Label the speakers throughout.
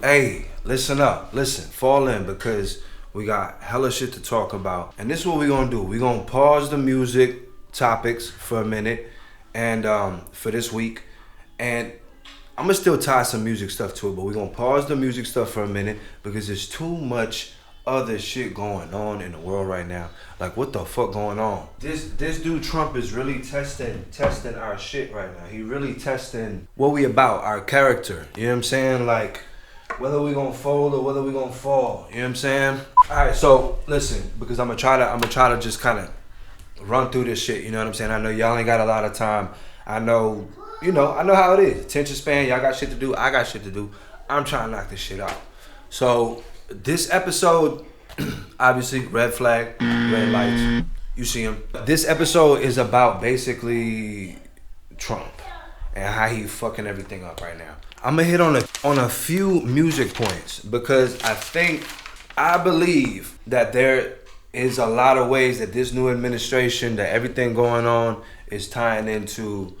Speaker 1: Hey, listen up. Listen, fall in because we got hella shit to talk about. And this is what we're gonna do. We're gonna pause the music topics for a minute and for this week. And I'm gonna still tie some music stuff to it, but we're gonna pause the music stuff for a minute because there's too much other shit going on in the world right now. Like, what the fuck going on? This dude Trump is really testing our shit right now. He really testing what we about, our character. You know what I'm saying? Like, whether we gonna fold or whether we gonna fall. You know what I'm saying? All right, so listen, because I'm gonna try to just kind of run through this shit. You know what I'm saying? I know y'all ain't got a lot of time. I know how it is. Attention span, y'all got shit to do. I got shit to do. I'm trying to knock this shit out. So this episode, obviously, red flag, red lights. You see him. This episode is about basically Trump and how he fucking everything up right now. I'm gonna hit on a few music points because I believe that there is a lot of ways that this new administration, that everything going on is tying into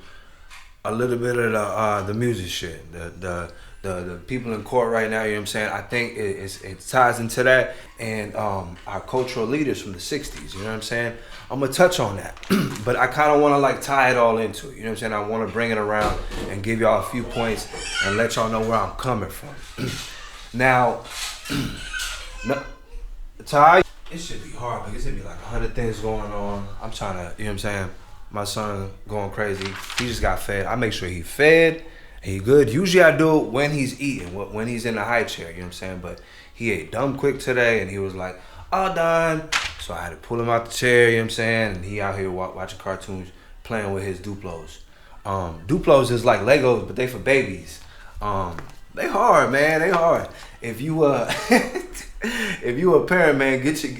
Speaker 1: a little bit of the music shit. The people in court right now, you know what I'm saying? I think it ties into that, and our cultural leaders from the 60s, you know what I'm saying? I'm gonna touch on that, but I kind of want to like tie it all into it, you know what I'm saying? I want to bring it around and give y'all a few points and let y'all know where I'm coming from. Now, Ty, it should be hard because it should be like 100 things going on. I'm trying to, you know what I'm saying? My son going crazy. He just got fed. I make sure he fed. He good. Usually I do it when he's eating, when he's in the high chair, you know what I'm saying? But he ate dumb quick today and he was like, all done. So I had to pull him out the chair, you know what I'm saying? And he out here watching cartoons, playing with his Duplos. Duplos is like Legos, but they for babies. They hard, man. They hard. If you if you a parent, man, get your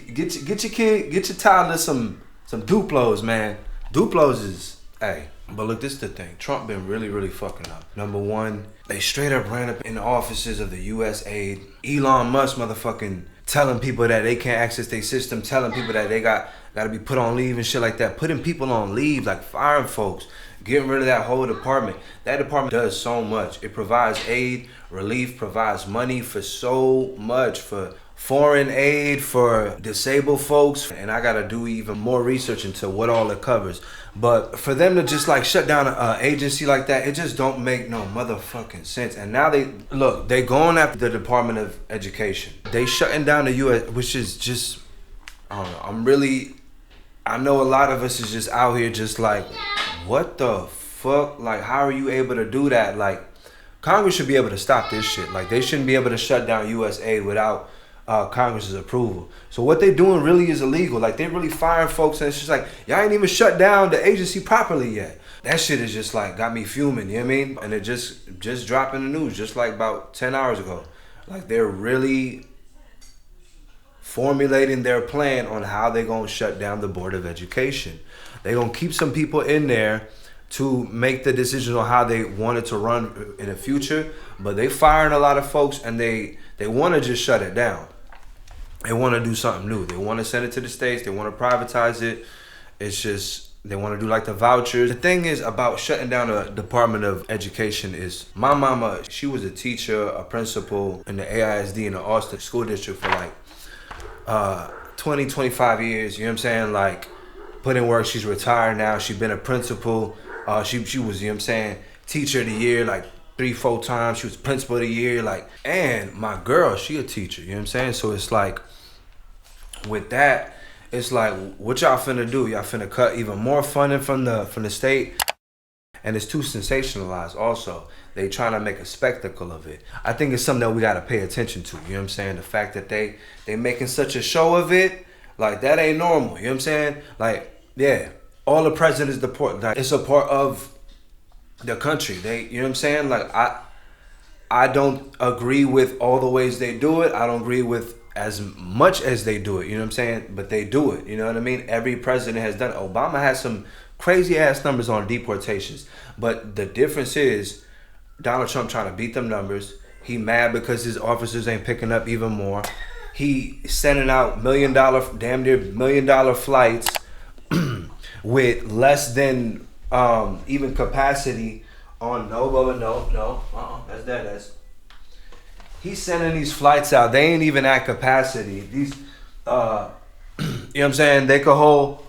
Speaker 1: kid, get your toddler some Duplos, man. Duplos is, hey. But look, this is the thing. Trump been really, really fucking up. Number one, they straight up ran up in the offices of the U.S. aid. Elon Musk motherfucking telling people that they can't access their system, telling people that they got to be put on leave and shit like that. Putting people on leave, like firing folks, getting rid of that whole department. That department does so much. It provides aid, relief, provides money for so much, for foreign aid, for disabled folks, and I gotta do even more research into what all it covers. But for them to just like shut down an agency like that, it just don't make no motherfucking sense. And now they going after the Department of Education. They shutting down the U.S., which is just, I don't know. I know a lot of us is just out here just like, what the fuck? Like, how are you able to do that? Like, Congress should be able to stop this shit. Like, they shouldn't be able to shut down U.S. aid without Congress's approval. So what they doing really is illegal. Like, they really firing folks, and it's just like, y'all ain't even shut down the agency properly yet. That shit is just like got me fuming, you know what I mean? And it just dropped in the news just like about 10 hours ago. Like, they're really formulating their plan on how they're gonna shut down the Board of Education. They're gonna keep some people in there to make the decisions on how they want it to run in the future, but they firing a lot of folks, and they want to just shut it down. They want to do something new. They want to send it to the states. They want to privatize it. It's just, they want to do like the vouchers. The thing is about shutting down the Department of Education is, my mama, she was a teacher, a principal in the AISD in the Austin School District for like 20, 25 years. You know what I'm saying? Like, put in work. She's retired now. She's been a principal. She was, you know what I'm saying, teacher of the year, like 3-4 times. She was principal of the year, like, and my girl, she a teacher, you know what I'm saying? So it's like, with that, it's like, what y'all finna do? Y'all finna cut even more funding from the state? And it's too sensationalized also. They trying to make a spectacle of it. I think it's something that we gotta pay attention to, you know what I'm saying? The fact that they making such a show of it, like, that ain't normal, you know what I'm saying? Like, yeah, all the presidents deport, like, it's a part of the country. They, you know what I'm saying? Like, I don't agree with all the ways they do it. I don't agree with as much as they do it, you know what I'm saying? But they do it, you know what I mean? Every president has done it. Obama has some crazy ass numbers on deportations. But the difference is Donald Trump trying to beat them numbers. He mad because his officers ain't picking up even more. He sending out damn near $1 million flights with less than even capacity on that's He's sending these flights out. They ain't even at capacity. These, you know what I'm saying? They could hold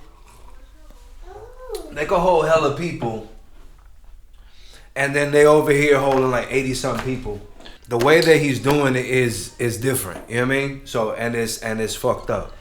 Speaker 1: hella people, and then they over here holding like 80-something people. The way that he's doing it is different. You know what I mean? So and it's fucked up.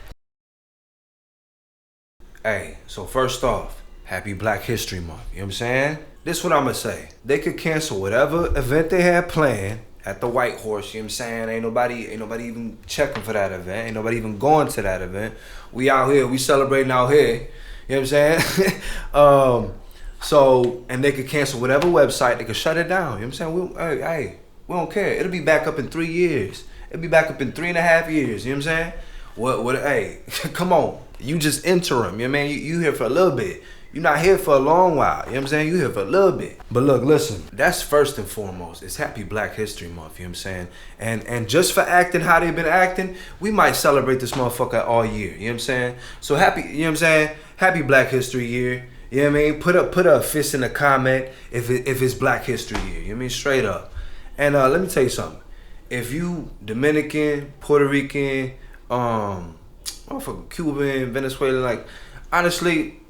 Speaker 1: Hey, so first off, happy Black History Month. You know what I'm saying? This is what I'm gonna say. They could cancel whatever event they had planned at the White Horse. You know what I'm saying? Ain't nobody even checking for that event. Ain't nobody even going to that event. We out here. We celebrating out here. You know what I'm saying? So, and they could cancel whatever website. They could shut it down. You know what I'm saying? We don't care. It'll be back up in 3 years. It'll be back up in 3.5 years. You know what I'm saying? Hey, come on. You just interim. You know what I mean? You here for a little bit. You're not here for a long while. You know what I'm saying? You here for a little bit. But look, listen. That's first and foremost. It's Happy Black History Month. You know what I'm saying? And just for acting how they've been acting, we might celebrate this motherfucker all year. You know what I'm saying? So happy, you know what I'm saying? Happy Black History Year. You know what I mean? Put a fist in the comment if it's Black History Year. You know what I mean? Straight up. And let me tell you something. If you Dominican, Puerto Rican, Cuban, Venezuelan, like, honestly,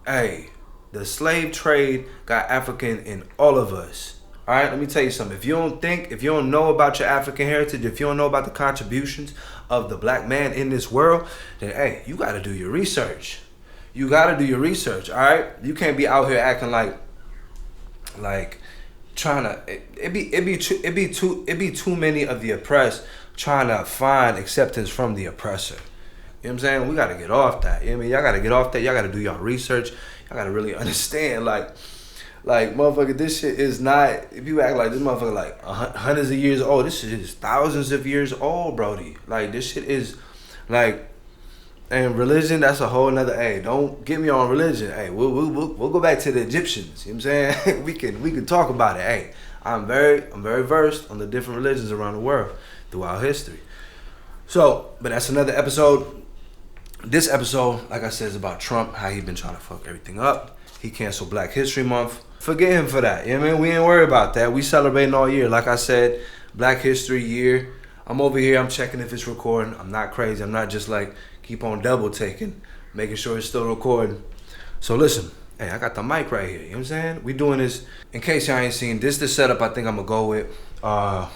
Speaker 1: hey, the slave trade got African in all of us. All right, let me tell you something. If you don't know about your African heritage, if you don't know about the contributions of the black man in this world, then hey, you got to do your research. You got to do your research. All right, you can't be out here acting like trying to. It be too many of the oppressed trying to find acceptance from the oppressor. You know what I'm saying? We got to get off that. You know what I mean? Y'all got to get off that. Y'all got to do y'all research. Y'all got to really understand, like, motherfucker, this shit is not, if you act like this motherfucker, like, hundreds of years old, this shit is thousands of years old, brody. Like, this shit is, like, and religion, that's a whole nother, hey, don't get me on religion. Hey, we'll go back to the Egyptians. You know what I'm saying? we can talk about it. Hey, I'm very versed on the different religions around the world throughout history. So, but that's another episode. This episode, like I said, is about Trump, how he been trying to fuck everything up. He canceled Black History Month. Forget him for that. You know what I mean? We ain't worried about that. We celebrating all year. Like I said, Black History Year. I'm over here. I'm checking if it's recording. I'm not crazy. I'm not just like keep on double taking, making sure it's still recording. So listen, hey, I got the mic right here. You know what I'm saying? We doing this, in case y'all ain't seen, this the setup I think I'm going to go with. I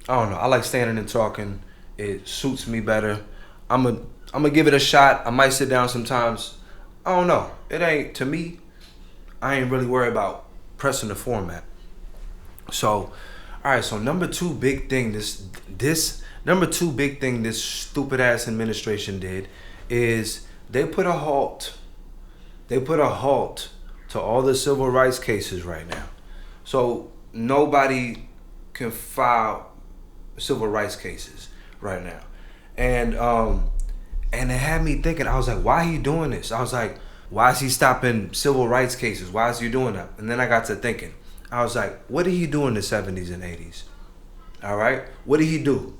Speaker 1: don't know. I like standing and talking. It suits me better. I'm gonna give it a shot. I might sit down sometimes. I don't know. It ain't, to me, I ain't really worried about pressing the format. So, all right, so number two big thing this stupid ass administration did is they put a halt to all the civil rights cases right now. So nobody can file civil rights cases right now. And it had me thinking, I was like, why are you doing this? I was like, why is he stopping civil rights cases? Why is he doing that? And then I got to thinking, I was like, what did he do in the 70s and 80s? All right? What did he do?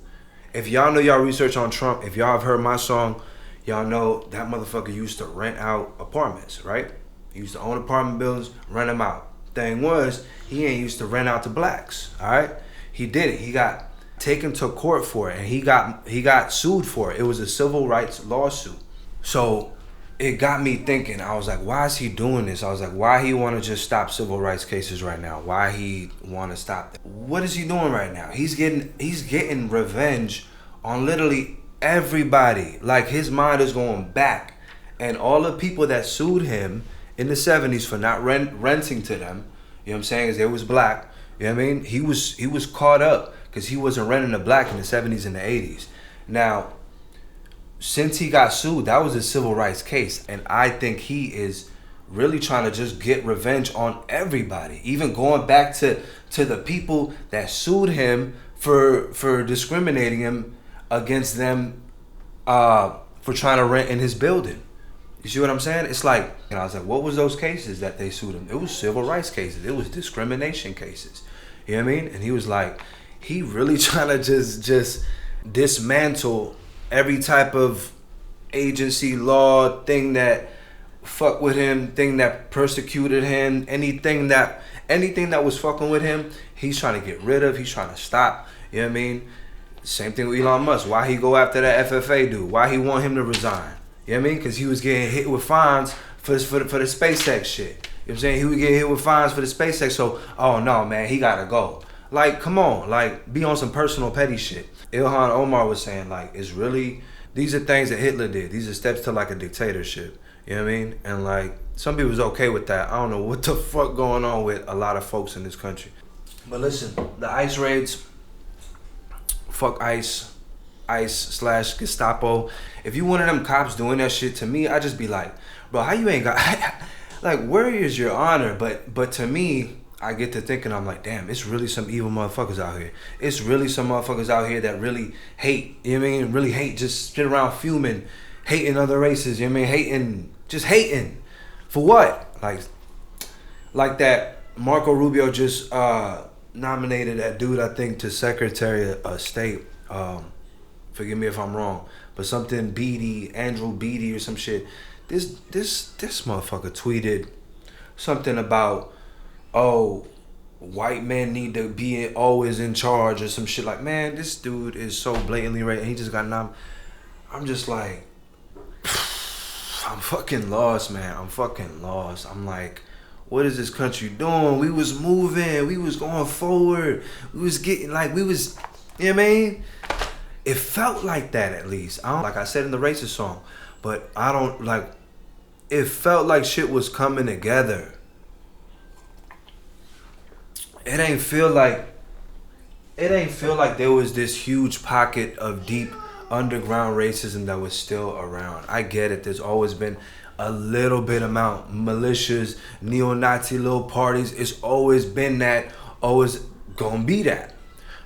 Speaker 1: If y'all know y'all research on Trump, if y'all have heard my song, y'all know that motherfucker used to rent out apartments, right? He used to own apartment buildings, rent them out. Thing was, he ain't used to rent out to blacks, all right? He did it. He got taken to court for it, and he got sued for it. It was a civil rights lawsuit. So it got me thinking. I was like, why is he doing this? I was like, why he want to just stop civil rights cases right now? Why he want to stop that? What is he doing right now? He's getting revenge on literally everybody. Like, his mind is going back, and all the people that sued him in the 70s for not renting to them, you know what I'm saying, is they was black. You know what I mean? He was caught up because he wasn't renting to black in the 70s and the 80s. Now, since he got sued, that was a civil rights case. And I think he is really trying to just get revenge on everybody. Even going back to the people that sued him for discriminating him against them for trying to rent in his building. You see what I'm saying? It's like, and I was like, what was those cases that they sued him? It was civil rights cases. It was discrimination cases. You know what I mean? And he was like, he really trying to just dismantle every type of agency, law, thing that fuck with him, thing that persecuted him, anything that was fucking with him, he's trying to get rid of, he's trying to stop. You know what I mean? Same thing with Elon Musk. Why he go after that FFA dude? Why he want him to resign? You know what I mean? Because he was getting hit with fines for the SpaceX shit. You know what I'm saying? He would get hit with fines for the SpaceX. So, oh no, man, he gotta go. Like, come on. Like, be on some personal petty shit. Ilhan Omar was saying, like, it's really, these are things that Hitler did. These are steps to like a dictatorship. You know what I mean? And like, some people was okay with that. I don't know what the fuck going on with a lot of folks in this country. But listen, the ICE raids, fuck ICE / Gestapo. If you one of them cops doing that shit, to me, I just be like, bro, how you ain't got, like, where is your honor? But to me, I get to thinking, I'm like, damn, it's really some evil motherfuckers out here. It's really some motherfuckers out here that really hate, you know what I mean? Really hate, just sit around fuming, hating other races, you know what I mean? Hating. For what? Like that Marco Rubio just nominated that dude, I think, to Secretary of State. Forgive me if I'm wrong, but something Beatty, Andrew Beatty or some shit. This motherfucker tweeted something about, oh, white men need to be always in charge or some shit. Like, man, this dude is so blatantly right. And he just got nominated. I'm just like, I'm fucking lost, man. I'm fucking lost. I'm like, what is this country doing? We was moving. We was going forward. We was getting, like, we was, you know what I mean? It felt like that, at least. Like I said in the racist song, but I don't, like, it felt like shit was coming together. It ain't feel like there was this huge pocket of deep underground racism that was still around. I get it. There's always been a little bit amount. Militias, neo-Nazi little parties. It's always been that. Always gonna be that.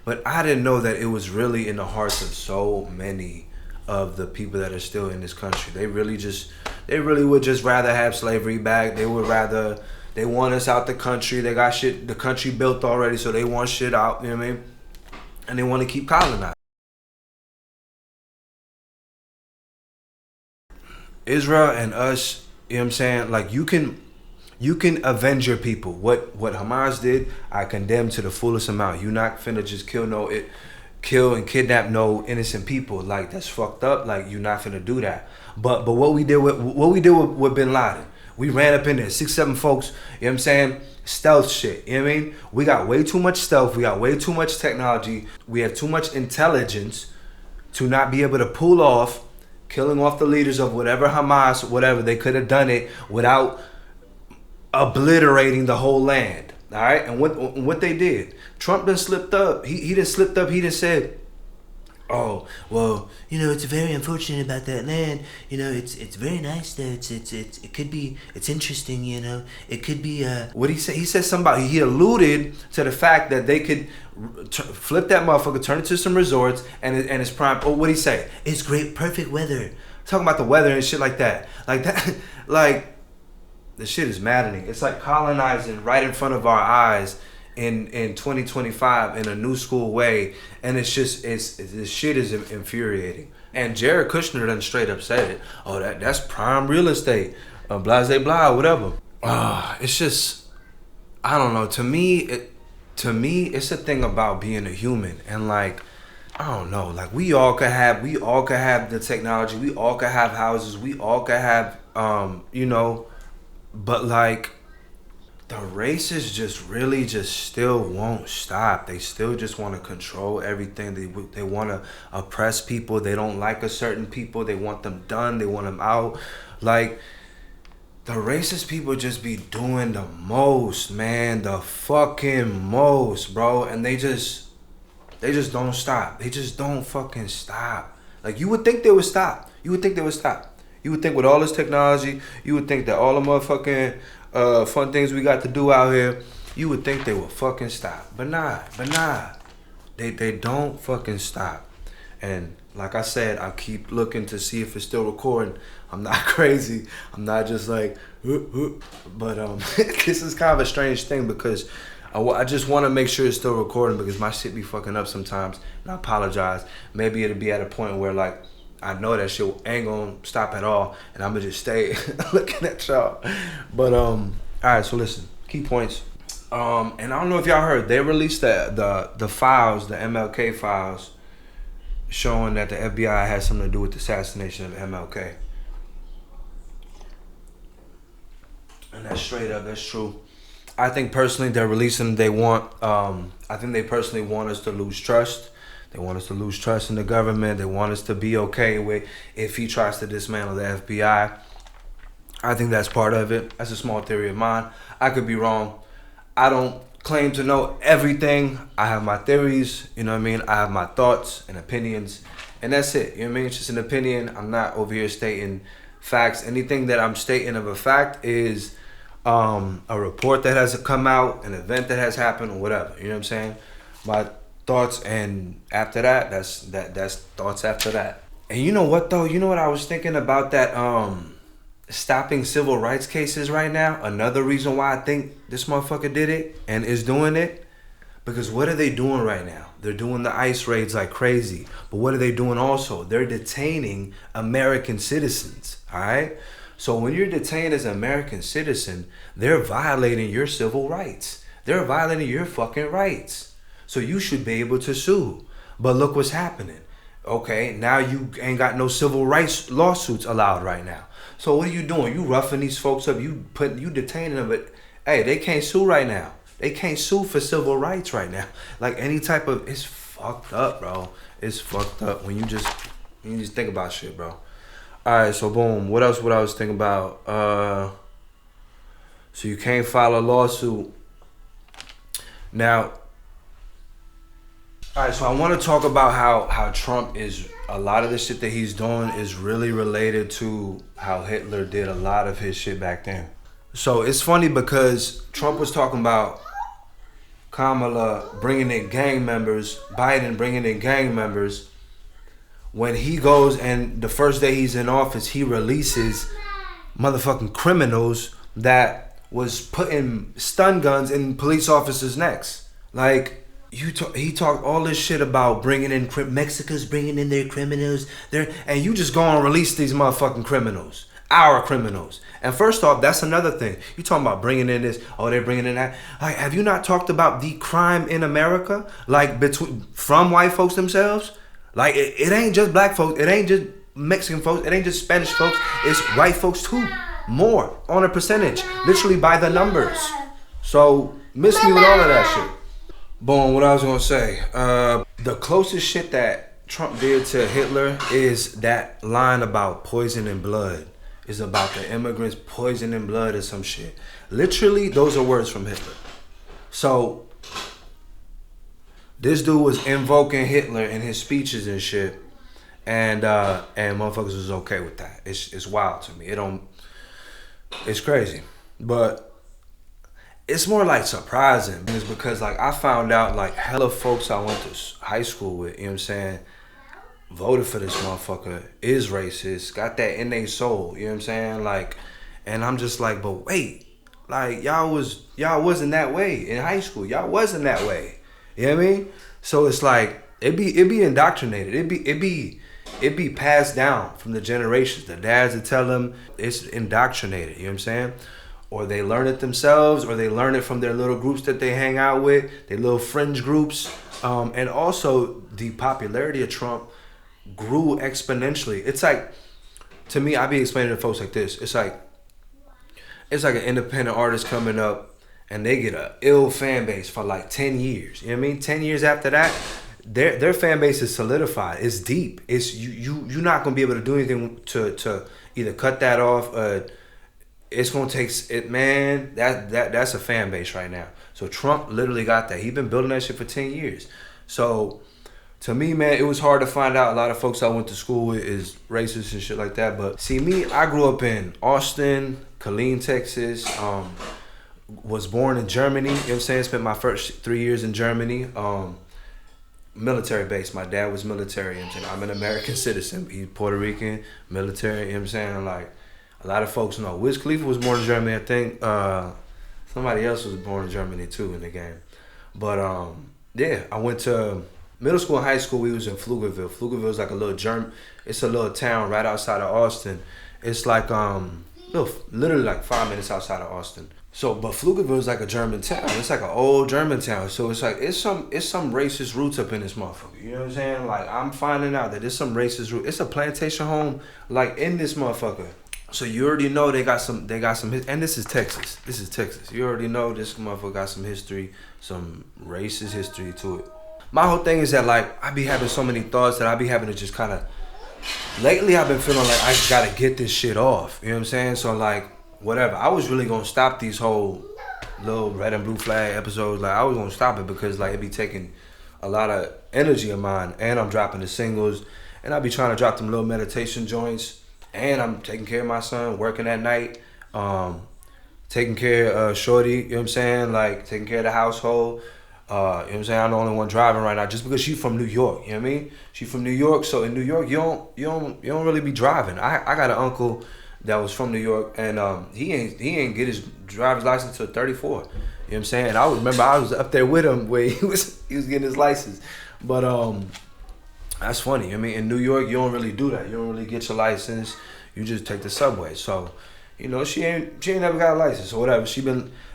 Speaker 1: But I didn't know that it was really in the hearts of so many of the people that are still in this country. They really would just rather have slavery back. They want us out the country. They got shit, the country built already, so they want shit out, you know what I mean? And they want to keep colonizing. Israel and us, you know what I'm saying? Like, you can avenge your people. What Hamas did, I condemn to the fullest amount. You not finna just kill and kidnap no innocent people. Like, that's fucked up. Like, you not finna do that. But what we did with Bin Laden, we ran up in there, 6-7 folks, you know what I'm saying? Stealth shit, you know what I mean? We got way too much stealth. We got way too much technology. We have too much intelligence to not be able to pull off killing off the leaders of whatever Hamas, whatever. They could have done it without obliterating the whole land. All right, and what they did, Trump done slipped up. He done slipped up. He done said, "Oh, well, you know, it's very unfortunate about that land. You know, it's very nice that it could be, it's interesting. You know, it could be." What he said? He said somebody. He alluded to the fact that they could flip that motherfucker, turn it to some resorts, and it's prime. Oh, what he say? It's great, perfect weather. Talking about the weather and shit like that, like. The shit is maddening. It's like colonizing right in front of our eyes in 2025 in a new school way, and it's this shit is infuriating. And Jared Kushner done straight up said it. Oh, that's prime real estate, blase blah, whatever. It's just, I don't know. To me, it's a thing about being a human, and like, I don't know. Like, we all could have the technology. We all could have houses. We all could have, you know. But like, the racists just really just still won't stop. They still just want to control everything. They want to oppress people. They don't like a certain people. They want them done. They want them out. Like, the racist people just be doing the most, man. The fucking most, bro. And they just don't stop. They just don't fucking stop. Like, you would think they would stop. You would think with all this technology, you would think that all the motherfucking fun things we got to do out here, you would think they would fucking stop. But nah. They don't fucking stop. And like I said, I keep looking to see if it's still recording. I'm not crazy. I'm not just like, but this is kind of a strange thing because I just want to make sure it's still recording because my shit be fucking up sometimes. And I apologize. Maybe it'll be at a point where like, I know that shit ain't gonna stop at all, and I'm gonna just stay looking at y'all. But all right, so listen, key points. And I don't know if y'all heard, they released the files, the MLK files, showing that the FBI had something to do with the assassination of MLK. And that's straight up, that's true. I think personally they're releasing, I think they personally want us to lose trust. They want us to lose trust in the government. They want us to be okay with if he tries to dismantle the FBI. I think that's part of it. That's a small theory of mine. I could be wrong. I don't claim to know everything. I have my theories, you know what I mean? I have my thoughts and opinions, and that's it. You know what I mean? It's just an opinion. I'm not over here stating facts. Anything that I'm stating of a fact is a report that has come out, an event that has happened, or whatever. You know what I'm saying? My thoughts, and after that, that's thoughts after that. And you know what though? You know what I was thinking about that stopping civil rights cases right now? Another reason why I think this motherfucker did it and is doing it. Because what are they doing right now? They're doing the ICE raids like crazy. But what are they doing also? They're detaining American citizens, all right? So when you're detained as an American citizen, they're violating your civil rights. They're violating your fucking rights. So you should be able to sue. But look what's happening. Okay, now you ain't got no civil rights lawsuits allowed right now. So what are you doing? You roughing these folks up. You detaining them, but hey, they can't sue right now. They can't sue for civil rights right now. Like any type of, it's fucked up, bro. It's fucked up when you just think about shit, bro. All right, so boom. What else? What I was thinking about? So you can't file a lawsuit now. All right, so I want to talk about how Trump is, a lot of the shit that he's doing is really related to how Hitler did a lot of his shit back then. So it's funny because Trump was talking about Kamala bringing in gang members, Biden bringing in gang members. When he goes and the first day he's in office, he releases motherfucking criminals that was putting stun guns in police officers' necks. Like, he talked all this shit about bringing in Mexico's bringing in their criminals, and you just go and release these motherfucking criminals, our criminals. And first off, that's another thing. You talking about bringing in this? Oh, they're bringing in that. Like, have you not talked about the crime in America, like from white folks themselves? Like, it ain't just black folks, it ain't just Mexican folks, it ain't just Spanish folks. It's white folks too, more on a percentage, literally by the numbers. So miss me with all of that shit. Boom, what I was gonna say. The closest shit that Trump did to Hitler is that line about poisoning blood. It's about the immigrants poisoning blood or some shit. Literally, those are words from Hitler. So this dude was invoking Hitler in his speeches and shit. And motherfuckers was okay with that. It's wild to me. It's crazy. But it's more like surprising. It's because like I found out like hella folks I went to high school with, you know what I'm saying, voted for this motherfucker, is racist, got that in their soul, you know what I'm saying? Like, and I'm just like, but wait, like y'all wasn't that way in high school. Y'all wasn't that way. You know what I mean? So it's like it be indoctrinated. It be passed down from the generations. The dads that tell them, it's indoctrinated, you know what I'm saying? Or they learn it themselves, or they learn it from their little groups that they hang out with, their little fringe groups. And also the popularity of Trump grew exponentially. It's like, to me, I be explaining to folks like this. It's like an independent artist coming up and they get a ill fan base for like 10 years. You know what I mean? 10 years after that, their fan base is solidified. It's deep. It's you're not gonna be able to do anything to either cut that off. It's gonna take it, man. That's a fan base right now. So Trump literally got that. He's been building that shit for 10 years. So to me, man, it was hard to find out. A lot of folks I went to school with is racist and shit like that. But see, me, I grew up in Austin, Killeen, Texas. Was born in Germany. You know what I'm saying? Spent my first 3 years in Germany. Military base. My dad was military. You know what I'm saying? I'm an American citizen. He's Puerto Rican, military. You know what I'm saying? Like, a lot of folks know. Wiz Khalifa was born in Germany, I think. Somebody else was born in Germany too in the game. But yeah, I went to middle school and high school. We was in Pflugerville. Pflugerville is like a little it's a little town right outside of Austin. It's like literally like 5 minutes outside of Austin. So, but Pflugerville is like a German town. It's like an old German town. So it's like it's some racist roots up in this motherfucker. You know what I'm saying? Like I'm finding out that there's some racist root. It's a plantation home like in this motherfucker. So you already know they got some and this is Texas. This is Texas. You already know this motherfucker got some history, some racist history to it. My whole thing is that like I be having so many thoughts that I be having to just kind of. Lately I've been feeling like I gotta get this shit off. You know what I'm saying? So like. Whatever. I was really gonna stop these whole little red and blue flag episodes. Like I was gonna stop it because like it be taking a lot of energy of mine, and I'm dropping the singles, and I be trying to drop them little meditation joints, and I'm taking care of my son, working at night, taking care of Shorty. You know what I'm saying? Like taking care of the household. You know what I'm saying? I'm the only one driving right now, just because she's from New York. You know what I mean? She's from New York, so in New York you don't really be driving. I got an uncle that was from New York, and he ain't get his driver's license till 34. You know what I'm saying? And I remember I was up there with him where he was getting his license. But that's funny. I mean, in New York, you don't really do that. You don't really get your license. You just take the subway. So, you know, she ain't never got a license or whatever.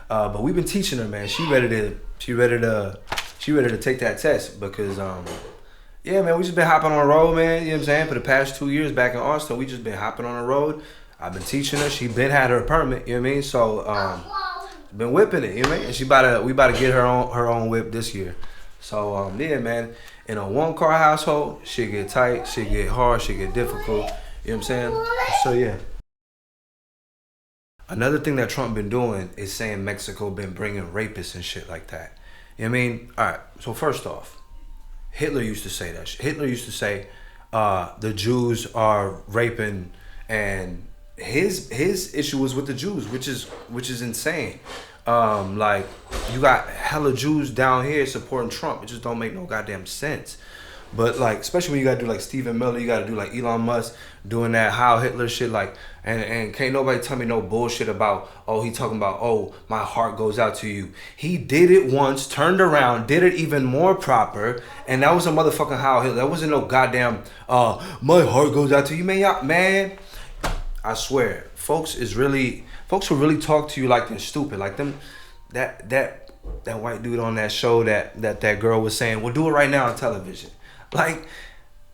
Speaker 1: But we've been teaching her, man. She ready to take that test because yeah, man, we just been hopping on the road, man. You know what I'm saying? For the past 2 years back in Austin, we just been hopping on the road. I've been teaching her. She been had her permit. You know what I mean? So been whipping it. You know what I mean? And we about to get her own whip this year. So yeah, man. In a 1-car household, shit get tight, shit get hard, shit get difficult. You know what I'm saying? So yeah. Another thing that Trump been doing is saying Mexico been bringing rapists and shit like that. You know what I mean? All right. So first off, Hitler used to say that shit. Hitler used to say the Jews are raping, and his issue was with the Jews, which is insane. Like you got hella Jews down here supporting Trump. It just don't make no goddamn sense. But like, especially when you gotta do like Stephen Miller, you gotta do like Elon Musk doing that Heil Hitler shit. Like, and can't nobody tell me no bullshit about, oh, he talking about, oh, my heart goes out to you. He did it once, turned around, did it even more proper, and that was a motherfucking Heil Hitler. That wasn't no goddamn, my heart goes out to you, man. I swear, folks who really talk to you like they're stupid, like them, that white dude on that show that girl was saying, well, do it right now on television. Like,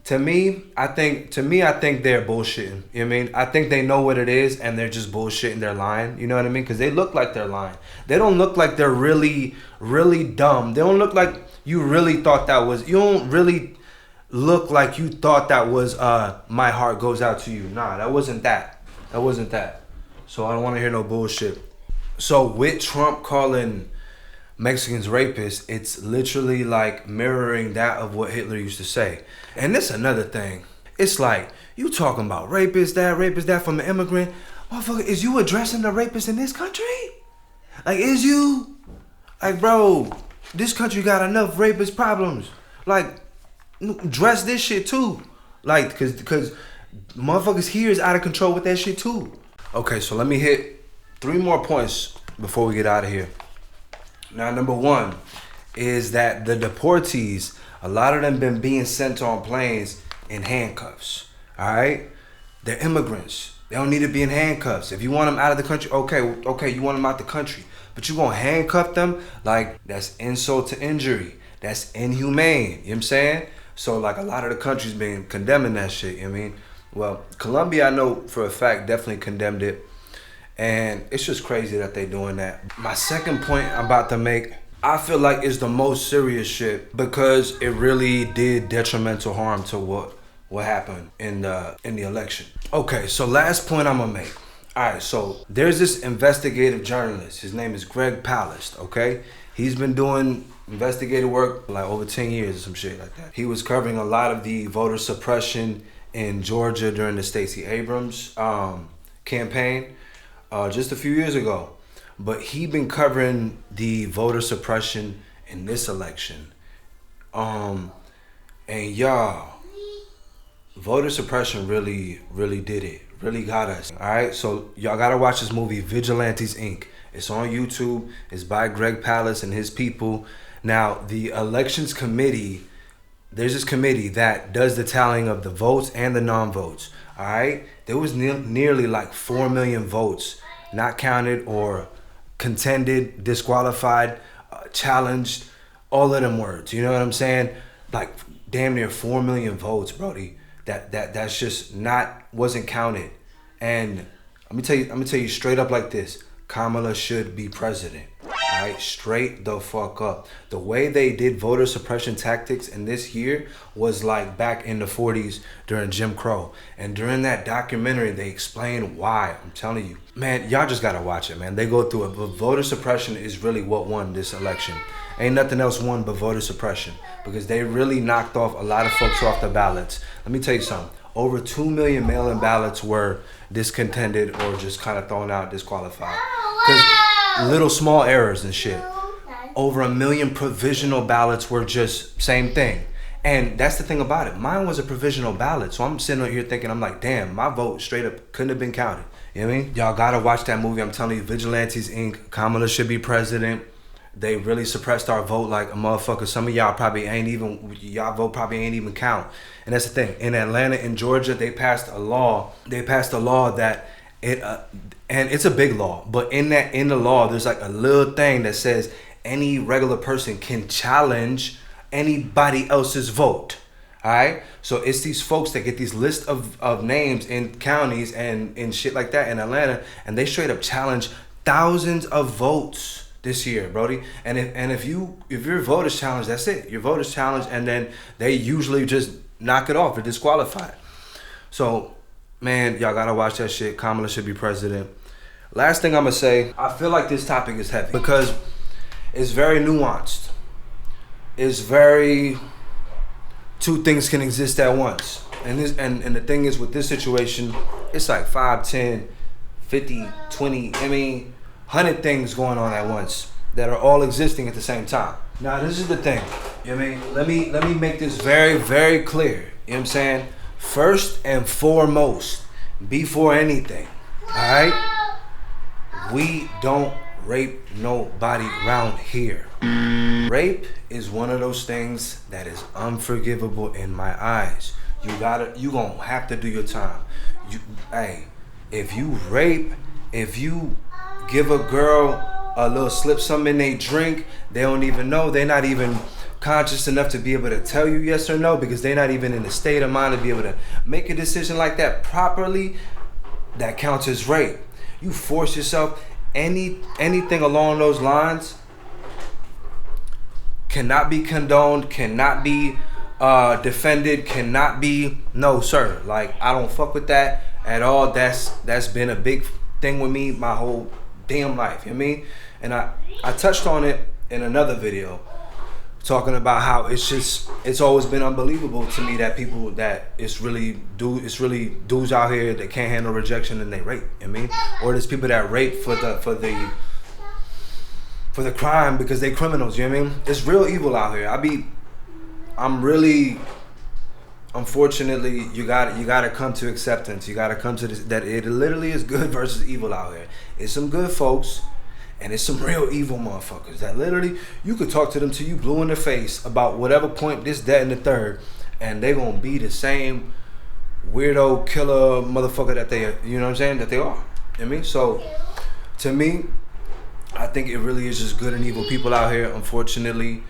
Speaker 1: to me, I think they're bullshitting. You know what I mean? I think they know what it is and they're just bullshitting. They're lying. You know what I mean? Because they look like they're lying. They don't look like they're really, really dumb. They don't look like you really thought that was. You don't really look like you thought that was. My heart goes out to you. Nah, that wasn't that. That wasn't that. So I don't want to hear no bullshit. So with Trump calling Mexicans rapists, it's literally like mirroring that of what Hitler used to say. And this another thing. It's like, you talking about rapist that from an immigrant. Motherfucker, is you addressing the rapists in this country? Like, is you? Like, bro, this country got enough rapist problems. Like, address this shit too. Like, cause motherfuckers here is out of control with that shit too. Okay, so let me hit 3 more points before we get out of here. Now, number 1 is that the deportees, a lot of them been being sent on planes in handcuffs. All right? They're immigrants. They don't need to be in handcuffs. If you want them out of the country, okay, you want them out the country. But you gonna handcuff them? Like, that's insult to injury. That's inhumane. You know what I'm saying? So, like, a lot of the countries been condemning that shit. You know what I mean? Well, Colombia, I know for a fact, definitely condemned it. And it's just crazy that they doing that. My second point I'm about to make, I feel like it's the most serious shit because it really did detrimental harm to what happened in the election. Okay, so last point I'm gonna make. All right, so there's this investigative journalist. His name is Greg Palast, okay? He's been doing investigative work for like over 10 years or some shit like that. He was covering a lot of the voter suppression in Georgia during the Stacey Abrams campaign just a few years ago. But he been covering the voter suppression in this election. And y'all, voter suppression really did it. Really got us. Alright, so y'all gotta watch this movie, Vigilantes Inc. It's on YouTube. It's by Greg Palast and his people. Now, the elections committee, there's this committee that does the tallying of the votes and the non-votes. Alright? There was nearly like 4 million votes not counted or contended, disqualified, challenged, all of them words. You know what I'm saying? Like damn near 4 million votes, Brody. That's just wasn't counted. And let me tell you straight up like this. Kamala should be president. Alright, straight the fuck up. The way they did voter suppression tactics in this year was like back in the 40s during Jim Crow. And during that documentary, they explain why. I'm telling you, man, y'all just gotta watch it, man. They go through it. But voter suppression is really what won this election. Ain't nothing else won but voter suppression, because they really knocked off a lot of folks off the ballots. Let me tell you something. Over 2 million mail-in ballots were discontended or just kind of thrown out, disqualified. Because little small errors and shit. Over 1 million provisional ballots were just same thing. And that's the thing about it. Mine was a provisional ballot. So I'm sitting here thinking, I'm like, damn, my vote straight up couldn't have been counted. You know what I mean? Y'all gotta watch that movie. I'm telling you, Vigilantes Inc. Kamala should be president. They really suppressed our vote like a motherfucker. Some of y'all probably y'all vote probably ain't even count. And that's the thing. In Atlanta and Georgia, they passed a law. That and it's a big law, but in the law, there's like a little thing that says any regular person can challenge anybody else's vote. All right. So it's these folks that get these lists of names in counties and shit like that in Atlanta, and they straight up challenge thousands of votes this year, Brody. And if your vote is challenged, that's it. Your vote is challenged, and then they usually just knock it off or disqualify it. So, man, y'all gotta watch that shit. Kamala should be president. Last thing I'm gonna say, I feel like this topic is heavy because it's very nuanced. It's very, two things can exist at once. And the thing is, with this situation, it's like 5, 10, 50, 20, 100 things going on at once that are all existing at the same time. Now, this is the thing. You know what I mean? Let me make this very, very clear. You know what I'm saying? First and foremost, before anything, all right? We don't rape nobody around here. Rape is one of those things that is unforgivable in my eyes. You gonna have to do your time. If you rape, if you give a girl a little slip something in they drink, they don't even know. They're not even conscious enough to be able to tell you yes or no, because they're not even in the state of mind to be able to make a decision like that properly. That counts as rape. You force yourself, anything along those lines cannot be condoned, cannot be defended, cannot be, no sir. Like, I don't fuck with that at all. That's been a big thing with me my whole damn life, you know what I mean? And I touched on it in another video, talking about how it's always been unbelievable to me that people that it's really dudes out here that can't handle rejection and they rape, you know what I mean? Or there's people that rape for the crime because they criminals, you know what I mean? It's real evil out here. Unfortunately, you gotta come to acceptance. You gotta come to this, that it literally is good versus evil out here. It's some good folks, and it's some real evil motherfuckers that literally, you could talk to them till you blue in the face about whatever point, this, that, and the third, and they gonna be the same weirdo killer motherfucker that they, you know what I'm saying, that they are. You know what I mean? So, to me, I think it really is just good and evil people out here. Unfortunately,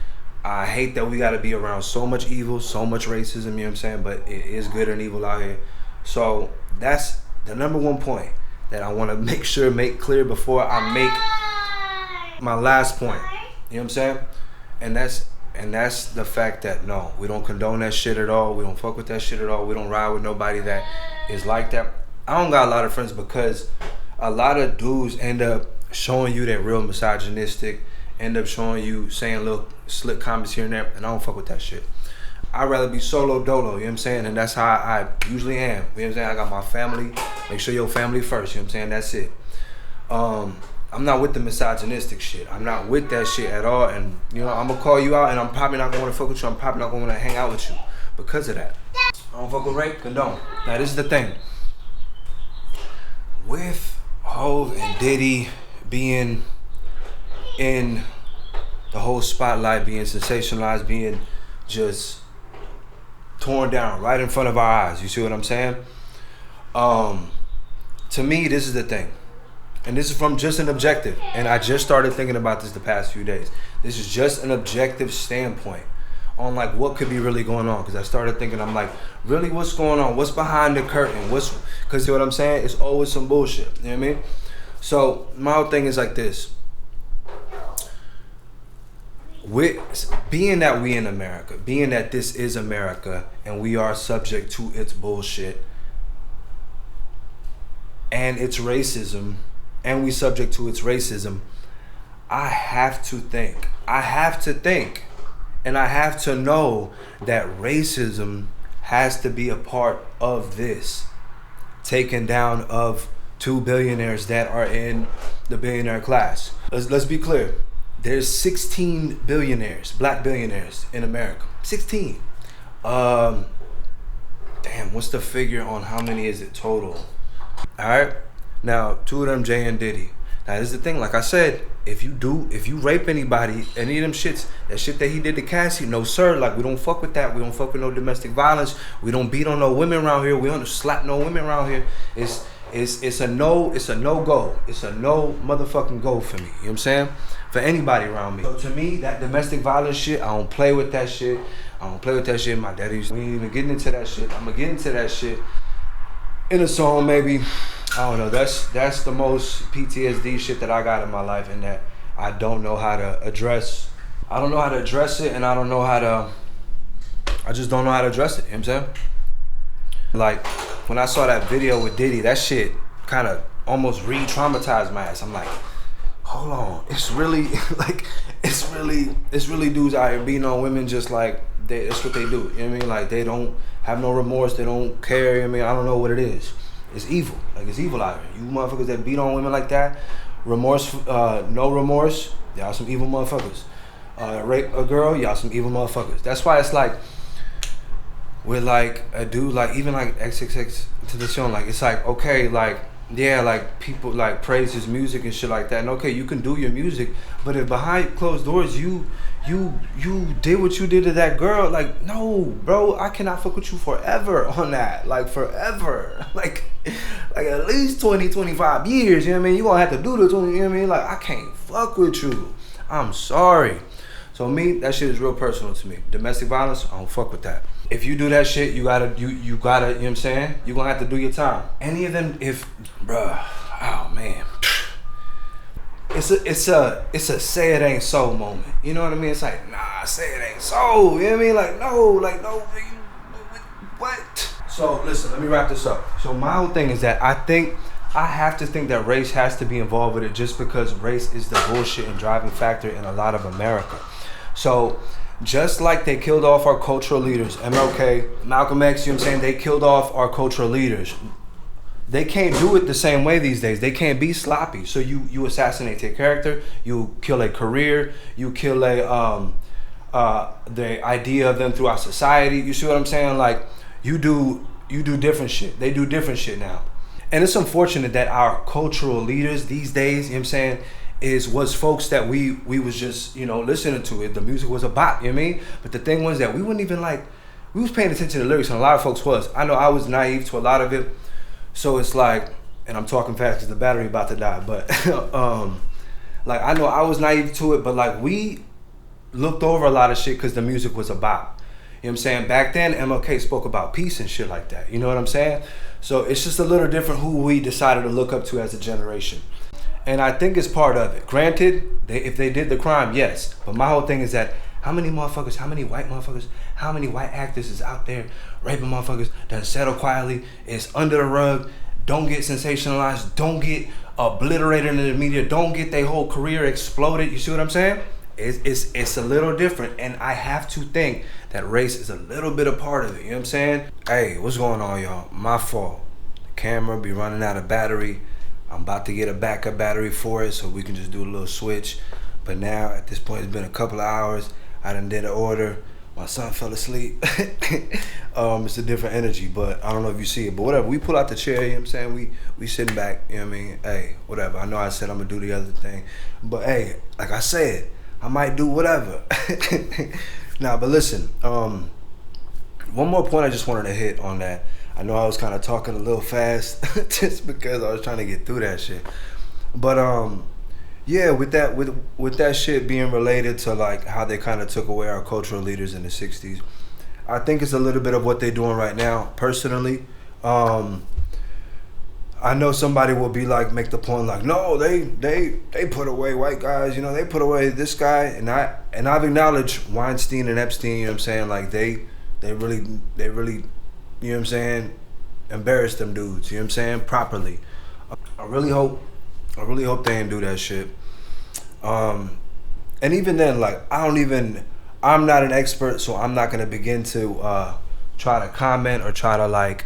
Speaker 1: I hate that we gotta be around so much evil, so much racism, you know what I'm saying, but it is good and evil out here. So, that's the number one point that I wanna make clear before I make my last point, you know what I'm saying? And that's the fact that no, we don't condone that shit at all. We don't fuck with that shit at all. We don't ride with nobody that is like that. I don't got a lot of friends because a lot of dudes end up showing you that real misogynistic, end up showing you saying little slick comments here and there, and I don't fuck with that shit. I'd rather be solo dolo, you know what I'm saying? And that's how I usually am. You know what I'm saying? I got my family. Make sure your family first, you know what I'm saying? That's it. I'm not with the misogynistic shit. I'm not with that shit at all. And, you know, I'm going to call you out and I'm probably not going to want to fuck with you. I'm probably not going to want to hang out with you because of that. I don't fuck with rape, condone. Now, this is the thing. With Hov and Diddy being in the whole spotlight, being sensationalized, being just torn down right in front of our eyes. You see what I'm saying? To me, this is the thing. and this is from just an objective, and I just started thinking about this the past few days. This is just an objective standpoint on like what could be really going on, because I started thinking, I'm like, really, what's going on? What's behind the curtain? Because you know what I'm saying? It's always some bullshit. You know what I mean? So my whole thing is like this. Being that we in America, being that this is America, and we are subject to its bullshit and its racism, and we subject to its racism, I have to think, and I have to know that racism has to be a part of this taking down of 2 billionaires that are in the billionaire class. Let's be clear. There's 16 billionaires, black billionaires in America. 16. Damn, what's the figure on how many is it total? All right. Now, 2 of them, Jay and Diddy. Now, this is the thing. Like I said, if you rape anybody, any of them shits, that shit that he did to Cassie, no sir. Like, we don't fuck with that. We don't fuck with no domestic violence. We don't beat on no women around here. We don't slap no women around here. It's a no go. It's a no motherfucking go for me. You know what I'm saying? For anybody around me. So to me, that domestic violence shit, I don't play with that shit. My daddy, we ain't even getting into that shit. I'm gonna get into that shit in a song maybe. I don't know. That's the most PTSD shit that I got in my life, and that I don't know how to address. I don't know how to address it, and I just don't know how to address it. You know what I'm saying? Like, when I saw that video with Diddy, that shit kind of almost re-traumatized my ass. I'm like, hold on, it's really dudes out here beating on women just like that's what they do. You know what I mean? Like, they don't have no remorse, they don't care. You know what I mean? I don't know what it is. It's evil. Like, it's evil out here. You motherfuckers that beat on women like that, no remorse, y'all some evil motherfuckers. Rape a girl, y'all some evil motherfuckers. That's why it's like, with like a dude, like even like Ep.6 to the show, like it's like, okay, like, yeah, like people like praise his music and shit like that, and okay, you can do your music, but if behind closed doors you did what you did to that girl, like, no, bro, I cannot fuck with you forever on that, like forever, like at least 20-25 years, you know what I mean? You gonna have to do this, you know what I mean? Like, I can't fuck with you. I'm sorry. So me, that shit is real personal to me. Domestic violence, I don't fuck with that. If you do that shit, you gotta, you gotta, you know what I'm saying? You gonna have to do your time. Any of them, bruh, oh man. It's a say it ain't so moment. You know what I mean? It's like, nah, say it ain't so. You know what I mean? Like, no, what? So listen, let me wrap this up. So my whole thing is that I have to think that race has to be involved with it, just because race is the bullshit and driving factor in a lot of America. So just like they killed off our cultural leaders, MLK, Malcolm X, you know what I'm saying? They killed off our cultural leaders. They can't do it the same way these days. They can't be sloppy. So you assassinate their character, you kill a career, you kill the idea of them throughout society. You see what I'm saying? Like, you do different shit. They do different shit now. And it's unfortunate that our cultural leaders these days, you know what I'm saying, was folks that we was just, you know, listening to it. The music was a bop, you know what I mean? But the thing was that we wouldn't even like, we was paying attention to the lyrics, and a lot of folks was. I know I was naive to a lot of it. So it's like, and I'm talking fast because the battery about to die, but like, I know I was naive to it, but like, we looked over a lot of shit because the music was a bop. You know what I'm saying? Back then, MLK spoke about peace and shit like that. You know what I'm saying? So it's just a little different who we decided to look up to as a generation. And I think it's part of it. Granted, if they did the crime, yes. But my whole thing is that how many motherfuckers, how many white motherfuckers, how many white actors is out there raping motherfuckers that settle quietly, is under the rug, don't get sensationalized, don't get obliterated in the media, don't get their whole career exploded. You see what I'm saying? It's a little different, and I have to think that race is a little bit a part of it. You know what I'm saying? Hey, what's going on, y'all? My fault. The camera be running out of battery. I'm about to get a backup battery for it so we can just do a little switch. But now, at this point, it's been a couple of hours. I done did an order. My son fell asleep. It's a different energy, but I don't know if you see it. But whatever, we pull out the chair, you know what I'm saying? We sitting back, you know what I mean? Hey, whatever. I know I said I'm gonna do the other thing. But hey, like I said, I might do whatever. Nah, but listen, one more point I just wanted to hit on that. I know I was kind of talking a little fast just because I was trying to get through that shit. But yeah, with that shit being related to like how they kind of took away our cultural leaders in the '60s, I think it's a little bit of what they're doing right now. Personally, I know somebody will be like, make the point like, no, they put away white guys, they put away this guy, and I've acknowledged Weinstein and Epstein, you know what I'm saying, like they really, you know what I'm saying, embarrassed them dudes, you know what I'm saying, properly. I really hope they didn't do that shit. And even then, like, I'm not an expert, so I'm not gonna begin to try to comment or try to like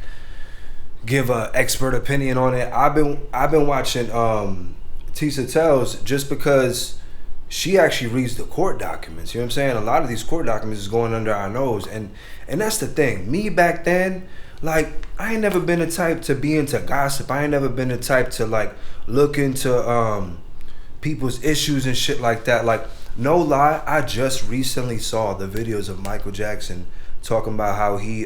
Speaker 1: give a expert opinion on it. I've been watching Tisa Tells just because she actually reads the court documents. You know what I'm saying? A lot of these court documents is going under our nose, and that's the thing. Me back then, like, I ain't never been the type to be into gossip. I ain't never been the type to like look into people's issues and shit like that. Like, no lie, I just recently saw the videos of Michael Jackson talking about how he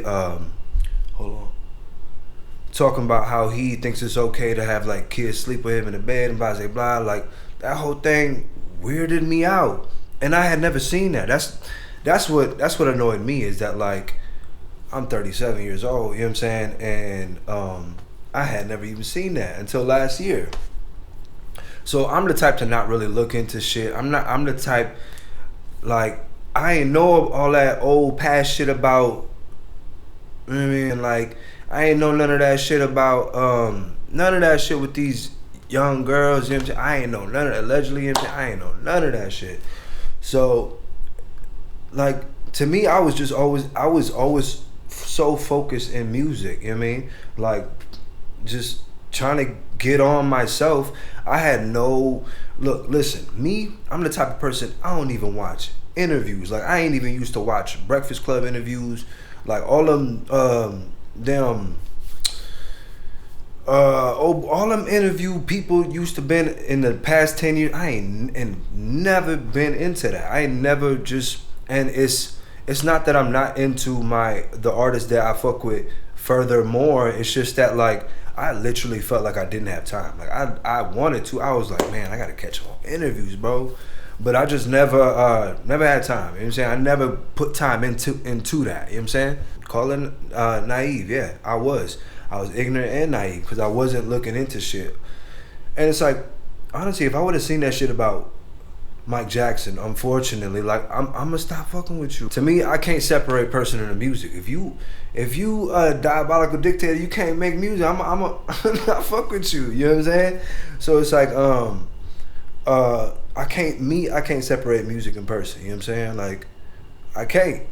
Speaker 1: talking about how he thinks it's okay to have like kids sleep with him in the bed and blah blah blah. Like, that whole thing weirded me out, and I had never seen that. That's what annoyed me, is that like I'm 37 years old, you know what I'm saying, and I had never even seen that until last year. So I'm the type to not really look into shit. I'm the type, like, I ain't know all that old past shit about, you know what I mean, like, I ain't know none of that shit about none of that shit with these young girls, you know what I'm saying? I ain't know none of that, allegedly, you know what I'm saying? I ain't know none of that shit. So, like, to me, I was always so focused in music, you know what I mean? Like, just trying to get on myself. I had no, listen, me, I'm the type of person, I don't even watch interviews. Like, I ain't even used to watch Breakfast Club interviews, like all them all them interview people used to been in the past 10 years. I ain't and never been into that. I ain't never just, and it's not that I'm not into the artists that I fuck with. Furthermore, it's just that like I literally felt like I didn't have time. Like I wanted to. I was like, man, I gotta catch more interviews, bro. But I just never had time. You know what I'm saying? I never put time into that. You know what I'm saying? Call it naive. Yeah, I was ignorant and naive because I wasn't looking into shit. And it's like, honestly, if I would have seen that shit about Mike Jackson, unfortunately, like I'm gonna stop fucking with you. To me, I can't separate person and the music. If you a diabolical dictator, you can't make music. I'm not fuck with you. You know what I'm saying? So it's like I can't separate music and person. You know what I'm saying? Like I can't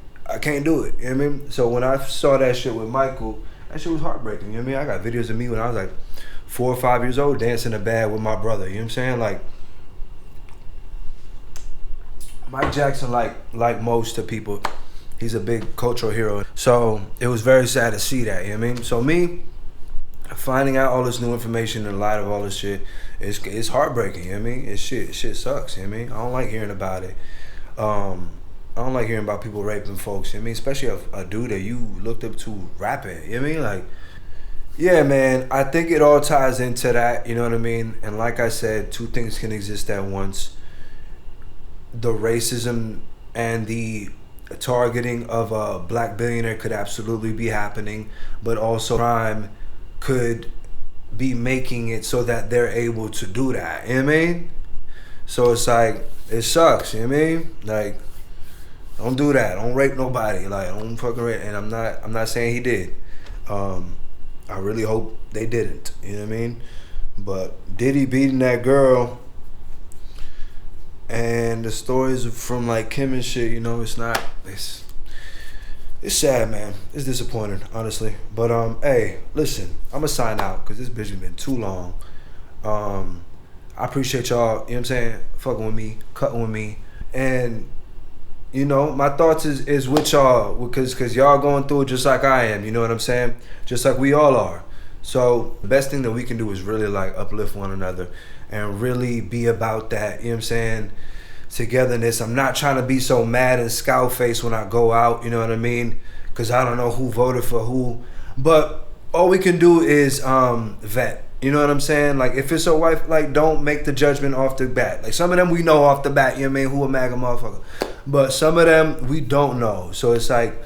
Speaker 1: do it. You know what I mean? So when I saw that shit with Michael, that shit was heartbreaking. You know what I mean? I got videos of me when I was like 4 or 5 years old dancing in the bed with my brother. You know what I'm saying? Like Mike Jackson, like most of people, he's a big cultural hero. So it was very sad to see that, you know what I mean? So me, finding out all this new information in light of all this shit, it's heartbreaking, you know what I mean? It shit sucks, you know what I mean? I don't like hearing about it. I don't like hearing about people raping folks, you know what I mean? Especially a dude that you looked up to rapping, you know what I mean? Like, yeah, man, I think it all ties into that, you know what I mean? And like I said, two things can exist at once. The racism and the targeting of a black billionaire could absolutely be happening, but also crime could be making it so that they're able to do that, you know what I mean? So it's like, it sucks, you know what I mean? Like, don't do that, don't rape nobody, like, don't fucking rape, and I'm not saying he did. I really hope they didn't, you know what I mean? But Diddy beating that girl, and the stories from like Kim and shit, you know, it's sad, man. It's disappointing, honestly. But hey, listen, I'ma sign out because this bitch has been too long. I appreciate y'all, you know what I'm saying, fucking with me, cutting with me, and you know, my thoughts is with y'all because y'all going through it just like I am, you know what I'm saying? Just like we all are. So the best thing that we can do is really like uplift one another and really be about that, you know what I'm saying, togetherness. I'm not trying to be so mad and scowl face when I go out, you know what I mean, because I don't know who voted for who. But all we can do is vet, You know what I'm saying? Like, if it's a wife, like, don't make the judgment off the bat. Like, some of them we know off the bat, you know what I mean, who a MAGA motherfucker. But some of them we don't know. So it's like,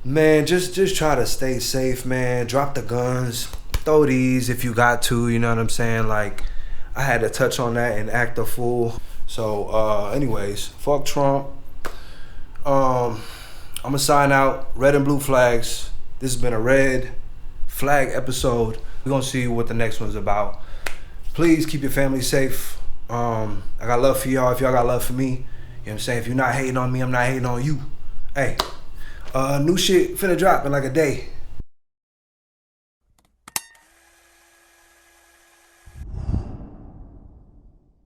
Speaker 1: man, just try to stay safe, man. Drop the guns. Throw these if you got to, you know what I'm saying? Like, I had to touch on that and act a fool. So, anyways, fuck Trump. I'm going to sign out. Red and blue flags. This has been a red flag episode. We're going to see what the next one's about. Please keep your family safe. I got love for y'all if y'all got love for me. You know what I'm saying? If you're not hating on me, I'm not hating on you. Hey, new shit finna drop in like a day.